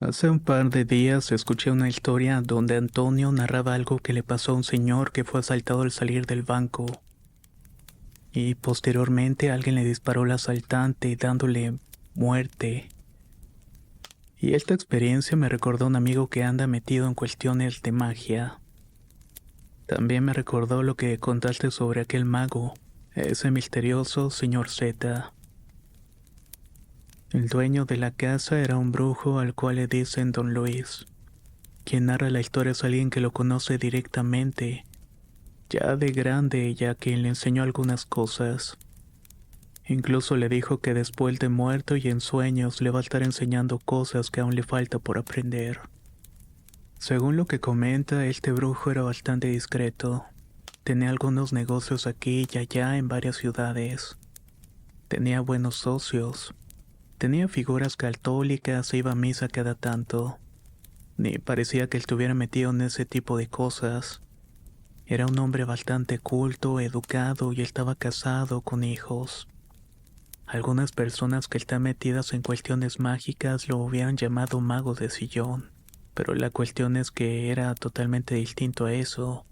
Hace un par de días escuché una historia donde Antonio narraba algo que le pasó a un señor que fue asaltado al salir del banco y posteriormente alguien le disparó al asaltante dándole muerte. Y esta experiencia me recordó a un amigo que anda metido en cuestiones de magia. También me recordó lo que contaste sobre aquel mago, ese misterioso señor Z. El dueño de la casa era un brujo al cual le dicen Don Luis. Quien narra la historia es alguien que lo conoce directamente, ya de grande, ya que le enseñó algunas cosas. Incluso le dijo que después de muerto y en sueños le va a estar enseñando cosas que aún le falta por aprender. Según lo que comenta, este brujo era bastante discreto. Tenía algunos negocios aquí y allá en varias ciudades. Tenía buenos socios. Tenía figuras católicas e iba a misa cada tanto. Ni parecía que estuviera metido en ese tipo de cosas. Era un hombre bastante culto, educado y estaba casado con hijos. Algunas personas que están metidas en cuestiones mágicas lo hubieran llamado mago de sillón, pero la cuestión es que era totalmente distinto a eso.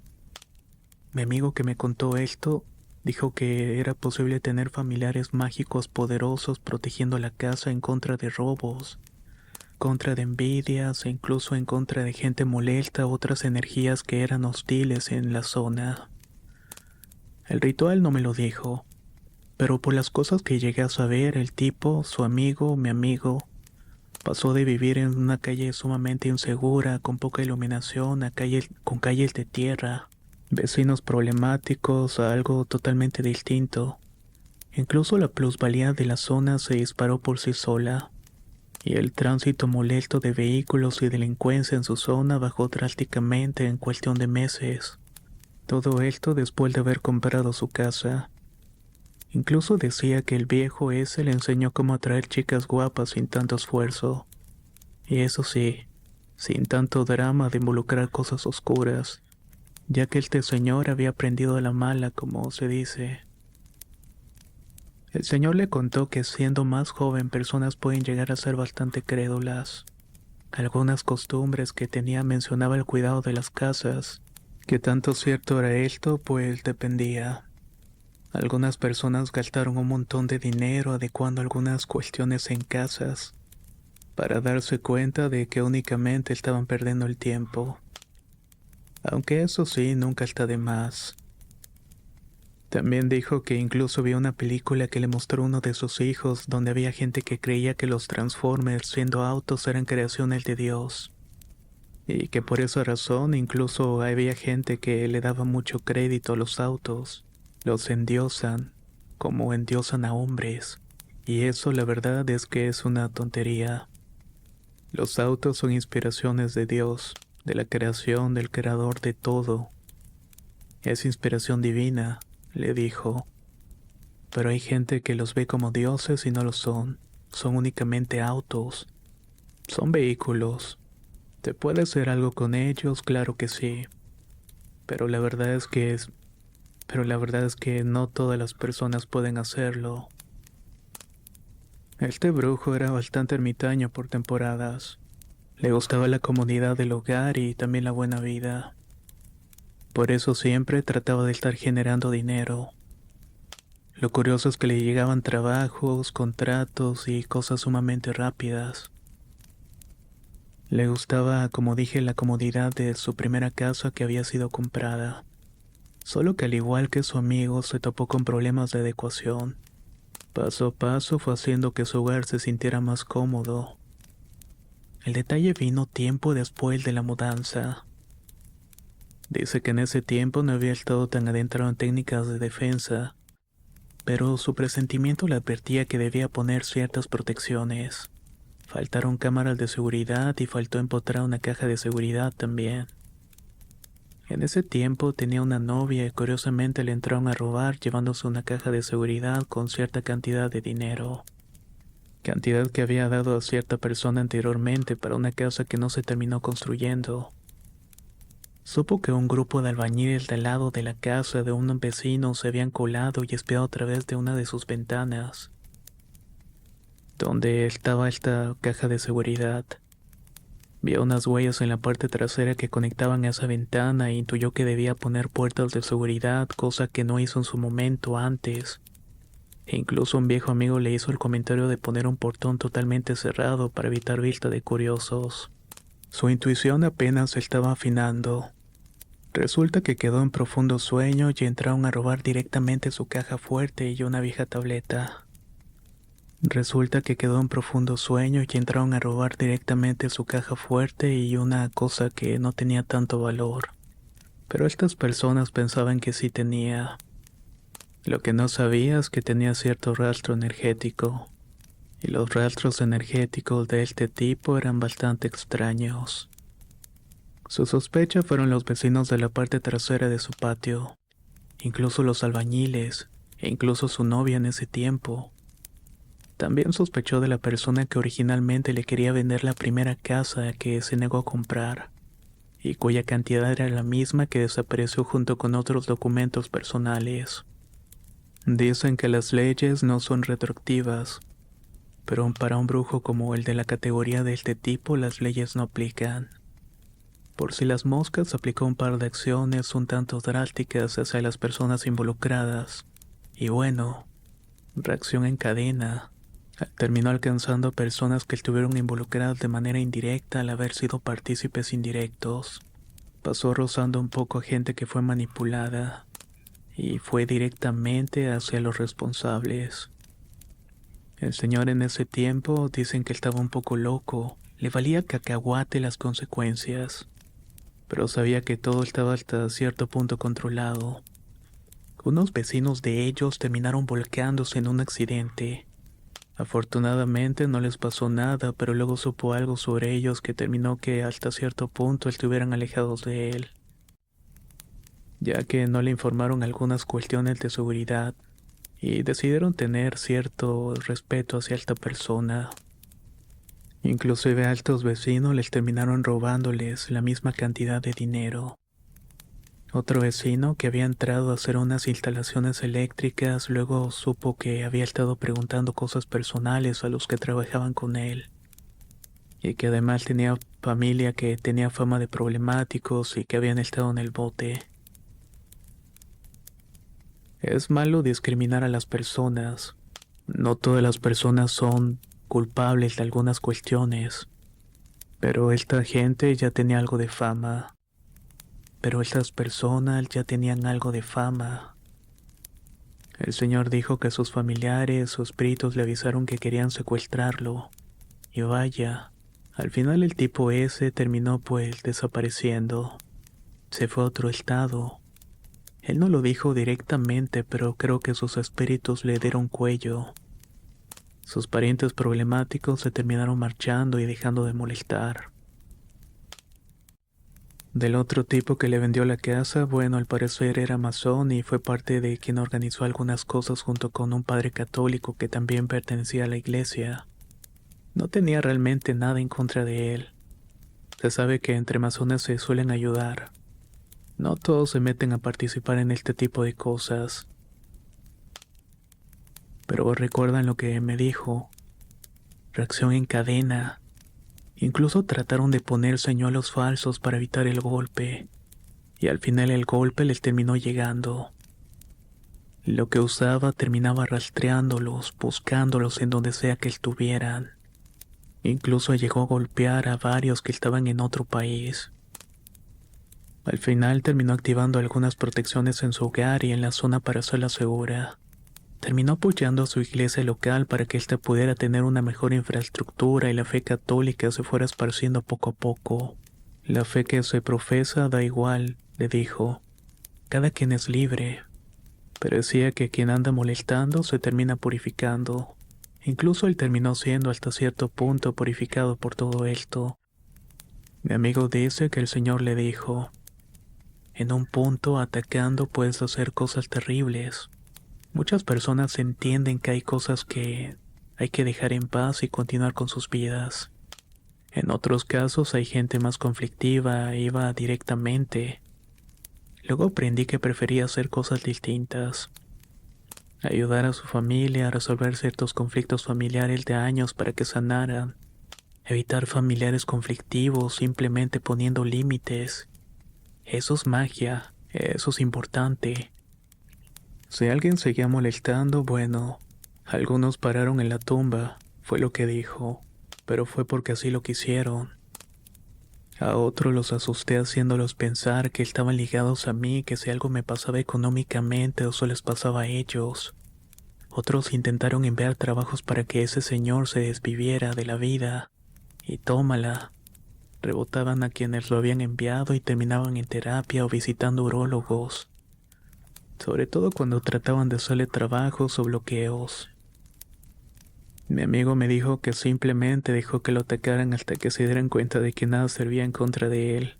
Mi amigo que me contó esto dijo que era posible tener familiares mágicos poderosos protegiendo la casa en contra de robos, contra de envidias e incluso en contra de gente molesta, otras energías que eran hostiles en la zona. El ritual no me lo dijo, pero por las cosas que llegué a saber, el tipo, su amigo, mi amigo, pasó de vivir en una calle sumamente insegura, con poca iluminación, con calles de tierra, vecinos problemáticos, a algo totalmente distinto. Incluso la plusvalía de la zona se disparó por sí sola, y el tránsito molesto de vehículos y delincuencia en su zona bajó drásticamente en cuestión de meses. Todo esto después de haber comprado su casa. Incluso decía que el viejo ese le enseñó cómo atraer chicas guapas sin tanto esfuerzo. Y eso sí, sin tanto drama de involucrar cosas oscuras, ya que este señor había aprendido a la mala, como se dice. El señor le contó que siendo más joven personas pueden llegar a ser bastante crédulas. Algunas costumbres que tenía mencionaba el cuidado de las casas. Que tanto cierto era esto, pues dependía. Algunas personas gastaron un montón de dinero adecuando algunas cuestiones en casas, para darse cuenta de que únicamente estaban perdiendo el tiempo. Aunque eso sí, nunca está de más. También dijo que incluso vio una película que le mostró uno de sus hijos donde había gente que creía que los Transformers siendo autos eran creaciones de Dios. Y que por esa razón incluso había gente que le daba mucho crédito a los autos. Los endiosan, como endiosan a hombres. Y eso la verdad es que es una tontería. Los autos son inspiraciones de Dios, de la creación del creador de todo. Es inspiración divina, le dijo. Pero hay gente que los ve como dioses y no lo son. Son únicamente autos. Son vehículos. ¿Te puede hacer algo con ellos? Claro que sí. Pero la verdad es que es, pero la verdad es que no todas las personas pueden hacerlo. Este brujo era bastante ermitaño por temporadas. Le gustaba la comodidad del hogar y también la buena vida. Por eso siempre trataba de estar generando dinero. Lo curioso es que le llegaban trabajos, contratos y cosas sumamente rápidas. Le gustaba, como dije, la comodidad de su primera casa que había sido comprada. Solo que al igual que su amigo se topó con problemas de adecuación. Paso a paso fue haciendo que su hogar se sintiera más cómodo. El detalle vino tiempo después de la mudanza. Dice que en ese tiempo no había estado tan adentrado en técnicas de defensa, pero su presentimiento le advertía que debía poner ciertas protecciones. Faltaron cámaras de seguridad y faltó empotrar una caja de seguridad también. En ese tiempo tenía una novia y curiosamente le entraron a robar llevándose una caja de seguridad con cierta cantidad de dinero. Cantidad que había dado a cierta persona anteriormente para una casa que no se terminó construyendo. Supo que un grupo de albañiles del lado de la casa de un vecino se habían colado y espiado a través de una de sus ventanas, donde estaba esta caja de seguridad. Vio unas huellas en la parte trasera que conectaban a esa ventana e intuyó que debía poner puertas de seguridad, cosa que no hizo en su momento antes. E incluso un viejo amigo le hizo el comentario de poner un portón totalmente cerrado para evitar vista de curiosos. Su intuición apenas se estaba afinando. Resulta que quedó en profundo sueño y entraron a robar directamente su caja fuerte y una vieja tableta. Resulta que quedó en profundo sueño y entraron a robar directamente su caja fuerte y una cosa que no tenía tanto valor. Pero estas personas pensaban que sí tenía. Lo que no sabía es que tenía cierto rastro energético. Y los rastros energéticos de este tipo eran bastante extraños. Su sospecha fueron los vecinos de la parte trasera de su patio, incluso los albañiles, e incluso su novia en ese tiempo. También sospechó de la persona que originalmente le quería vender la primera casa que se negó a comprar, y cuya cantidad era la misma que desapareció junto con otros documentos personales. Dicen que las leyes no son retroactivas, pero para un brujo como el de la categoría de este tipo las leyes no aplican. Por si las moscas aplicó un par de acciones un tanto drásticas hacia las personas involucradas, y bueno, reacción en cadena. Terminó alcanzando a personas que estuvieron involucradas de manera indirecta al haber sido partícipes indirectos. Pasó rozando un poco a gente que fue manipulada y fue directamente hacia los responsables. El señor en ese tiempo dicen que estaba un poco loco, le valía cacahuate las consecuencias, pero sabía que todo estaba hasta cierto punto controlado. Unos vecinos de ellos terminaron volcándose en un accidente. Afortunadamente no les pasó nada, pero luego supo algo sobre ellos que terminó que hasta cierto punto estuvieran alejados de él, ya que no le informaron algunas cuestiones de seguridad y decidieron tener cierto respeto hacia esta persona. Inclusive a estos vecinos les terminaron robándoles la misma cantidad de dinero. Otro vecino que había entrado a hacer unas instalaciones eléctricas luego supo que había estado preguntando cosas personales a los que trabajaban con él, y que además tenía familia que tenía fama de problemáticos y que habían estado en el bote. Es malo discriminar a las personas. No todas las personas son culpables de algunas cuestiones, pero esta gente ya tenía algo de fama. Pero estas personas ya tenían algo de fama. El señor dijo que sus familiares o espíritus le avisaron que querían secuestrarlo. Y vaya, al final el tipo ese terminó pues desapareciendo. Se fue a otro estado. Él no lo dijo directamente, pero creo que sus espíritus le dieron cuello. Sus parientes problemáticos se terminaron marchando y dejando de molestar. Del otro tipo que le vendió la casa, bueno, al parecer era masón y fue parte de quien organizó algunas cosas junto con un padre católico que también pertenecía a la iglesia. No tenía realmente nada en contra de él. Se sabe que entre masones se suelen ayudar. No todos se meten a participar en este tipo de cosas. Pero recuerdan lo que me dijo. Reacción en cadena. Incluso trataron de poner señuelos falsos para evitar el golpe. Y al final el golpe les terminó llegando. Lo que usaba terminaba rastreándolos, buscándolos en donde sea que estuvieran. Incluso llegó a golpear a varios que estaban en otro país. Al final terminó activando algunas protecciones en su hogar y en la zona para hacerla segura. Terminó apoyando a su iglesia local para que ésta pudiera tener una mejor infraestructura y la fe católica se fuera esparciendo poco a poco. La fe que se profesa da igual, le dijo. Cada quien es libre. Pero decía que quien anda molestando se termina purificando. Incluso él terminó siendo hasta cierto punto purificado por todo esto. Mi amigo dice que el Señor le dijo, en un punto atacando puedes hacer cosas terribles. Muchas personas entienden que hay cosas que hay que dejar en paz y continuar con sus vidas. En otros casos hay gente más conflictiva e iba directamente. Luego aprendí que prefería hacer cosas distintas. Ayudar a su familia a resolver ciertos conflictos familiares de años para que sanaran. evitar familiares conflictivos, simplemente poniendo límites. Eso es magia, eso es importante. Si alguien seguía molestando, bueno, algunos pararon en la tumba, fue lo que dijo, pero fue porque así lo quisieron. A otros los asusté haciéndolos pensar que estaban ligados a mí, que si algo me pasaba económicamente o solo les pasaba a ellos. Otros intentaron enviar trabajos para que ese señor se desviviera de la vida. Y tómala. Rebotaban a quienes lo habían enviado y terminaban en terapia o visitando urólogos. Sobre todo cuando trataban de hacerle trabajos o bloqueos. Mi amigo me dijo que simplemente dejó que lo atacaran hasta que se dieran cuenta de que nada servía en contra de él.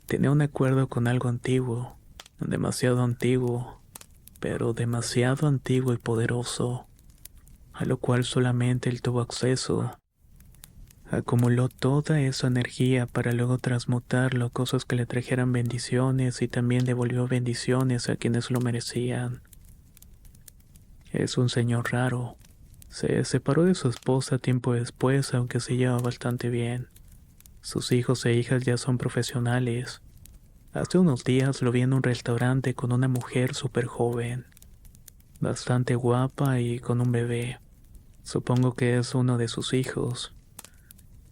Tenía un acuerdo con algo antiguo, demasiado antiguo, pero demasiado antiguo y poderoso, a lo cual solamente él tuvo acceso. Acumuló toda esa energía para luego transmutarlo a cosas que le trajeran bendiciones y también devolvió bendiciones a quienes lo merecían. Es un señor raro. Se separó de su esposa tiempo después, aunque se lleva bastante bien. Sus hijos e hijas ya son profesionales. Hace unos días lo vi en un restaurante con una mujer súper joven, bastante guapa y con un bebé. Supongo que es uno de sus hijos.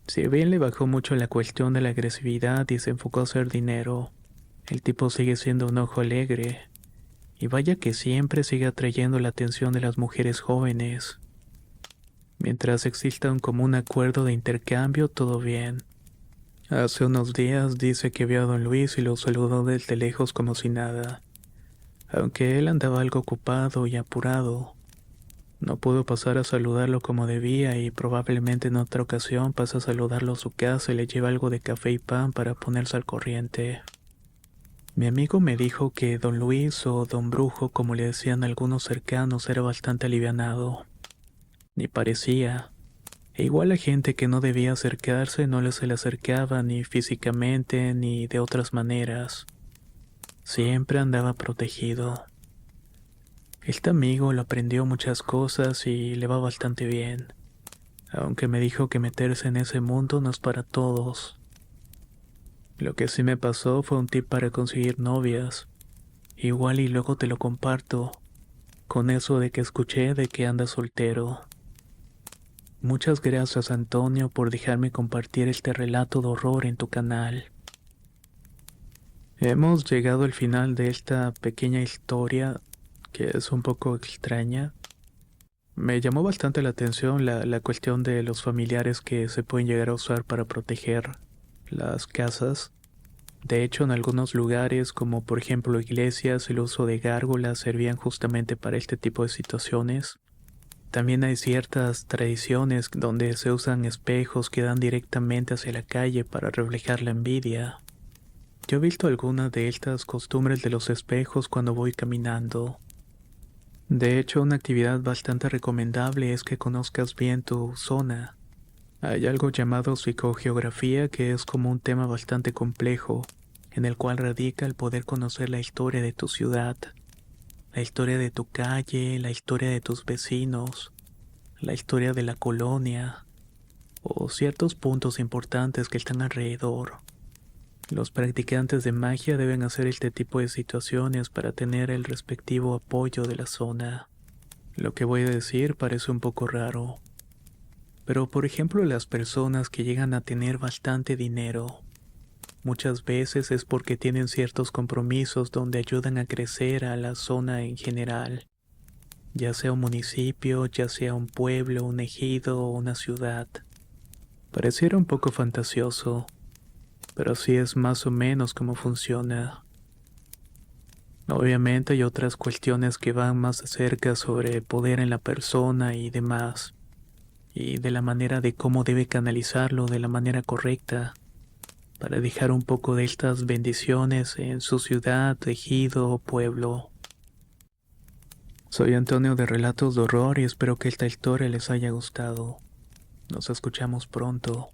Si bien le bajó mucho la cuestión de la agresividad y se enfocó a hacer dinero, el tipo sigue siendo un ojo alegre. Y vaya que siempre sigue atrayendo la atención de las mujeres jóvenes. Mientras exista un común acuerdo de intercambio, todo bien. Hace unos días dice que vio a don Luis y lo saludó desde lejos como si nada. Aunque él andaba algo ocupado y apurado, no pudo pasar a saludarlo como debía y probablemente en otra ocasión pasa a saludarlo a su casa y le lleva algo de café y pan para ponerse al corriente. Mi amigo me dijo que don Luis o don Brujo, como le decían algunos cercanos, era bastante alivianado. Ni parecía. E igual la gente que no debía acercarse no se le acercaba ni físicamente ni de otras maneras. Siempre andaba protegido. Este amigo lo aprendió muchas cosas y le va bastante bien, aunque me dijo que meterse en ese mundo no es para todos. Lo que sí me pasó fue un tip para conseguir novias. Igual y luego te lo comparto, con eso de que escuché de que andas soltero. Muchas gracias, Antonio, por dejarme compartir este relato de horror en tu canal. Hemos llegado al final de esta pequeña historia que es un poco extraña. Me llamó bastante la atención la cuestión de los familiares que se pueden llegar a usar para proteger las casas. De hecho, en algunos lugares, como por ejemplo iglesias, el uso de gárgolas servían justamente para este tipo de situaciones. También hay ciertas tradiciones donde se usan espejos que dan directamente hacia la calle para reflejar la envidia. Yo he visto algunas de estas costumbres de los espejos cuando voy caminando. De hecho, una actividad bastante recomendable es que conozcas bien tu zona. Hay algo llamado psicogeografía que es como un tema bastante complejo, en el cual radica el poder conocer la historia de tu ciudad, la historia de tu calle, la historia de tus vecinos, la historia de la colonia, o ciertos puntos importantes que están alrededor. Los practicantes de magia deben hacer este tipo de situaciones para tener el respectivo apoyo de la zona. Lo que voy a decir parece un poco raro, pero por ejemplo las personas que llegan a tener bastante dinero, muchas veces es porque tienen ciertos compromisos donde ayudan a crecer a la zona en general, ya sea un municipio, ya sea un pueblo, un ejido o una ciudad. Pareciera un poco fantasioso, pero así es más o menos cómo funciona. Obviamente hay otras cuestiones que van más acerca sobre poder en la persona y demás, y de la manera de cómo debe canalizarlo de la manera correcta, para dejar un poco de estas bendiciones en su ciudad, ejido o pueblo. Soy Antonio de Relatos de Horror y espero que esta historia les haya gustado. Nos escuchamos pronto.